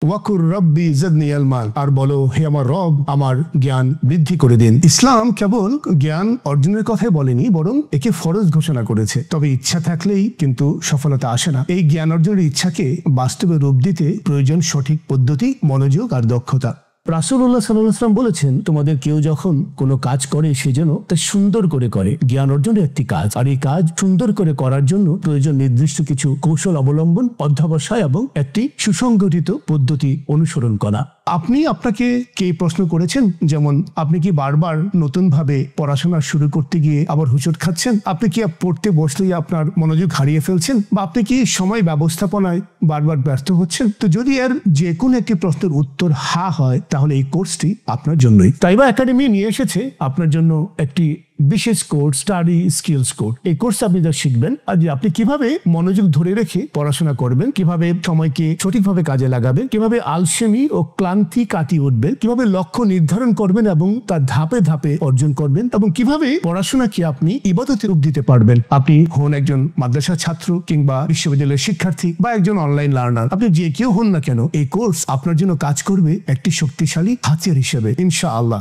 ওয়াকুর রব্বি জিদনি ইলমান, আর বলো হে আমার রব আমার জ্ঞান বৃদ্ধি করে দিন। ইসলাম কেবল জ্ঞান অর্জনের কথাই বলেনি, বরং একে ফরজ ঘোষণা করেছে। তবে ইচ্ছা থাকলেই কিন্তু সফলতা আসে না। এই জ্ঞান অর্জনের ইচ্ছাকে বাস্তবে রূপ দিতে প্রয়োজন সঠিক পদ্ধতি, মনোযোগ আর দক্ষতা। রাসূলুল্লাহ সাল্লাল্লাহু আলাইহি ওয়াসাল্লাম বলেছেন, তোমাদের কেউ যখন কোনো কাজ করে সে যেন তা সুন্দর করে করে। জ্ঞান অর্জনের একটি কাজ, আর এই কাজ সুন্দর করে করার জন্য প্রয়োজন নির্দিষ্ট কিছু কৌশল অবলম্বন, অধ্যবসায় এবং একটি সুসংগঠিত পদ্ধতি অনুসরণ করা। আপনি আপনাকে কে প্রশ্ন করেছেন? যেমন, আপনি কি বারবার নতুন ভাবে পড়াশোনা শুরু করতে গিয়ে আবার হুঁচট খাচ্ছেন? আপনি কি পড়তে বসলেই আপনার মনোযোগ হারিয়ে ফেলছেন? বা আপনি কি সময় ব্যবস্থাপনায় বারবার ব্যর্থ হচ্ছেন? তো যদি এর যে কোনো একটি প্রশ্নের উত্তর হা হয়, তাহলে এই কোর্সটি আপনার জন্যই। তাইবা একাডেমি নিয়ে এসেছে আপনার জন্য একটি বিশেষ কোর্স, স্টাডি স্কিলস কোর্স। এই কোর্স আপনি যা শিখবেন, আর আপনি কিভাবে মনোযোগ ধরে রেখে পড়াশোনা করবেন, কিভাবে সময়কে সঠিকভাবে কাজে লাগাবেন, কিভাবে আলসেমি ও ক্লান্তি কাটিয়ে উঠবেন, কিভাবে লক্ষ্য নির্ধারণ করবেন এবং তার ধাপে ধাপে অর্জন করবেন, এবং কিভাবে পড়াশোনাকে আপনি ইবাদতে রূপ দিতে পারবেন। আপনি হন একজন মাদ্রাসার ছাত্র, কিংবা বিশ্ববিদ্যালয়ের শিক্ষার্থী, বা একজন অনলাইন লার্নার, আপনি যে কেউ হন না কেন, এই কোর্স আপনার জন্য কাজ করবে একটি শক্তিশালী হাতিয়ার হিসেবে, ইনশাআল্লাহ।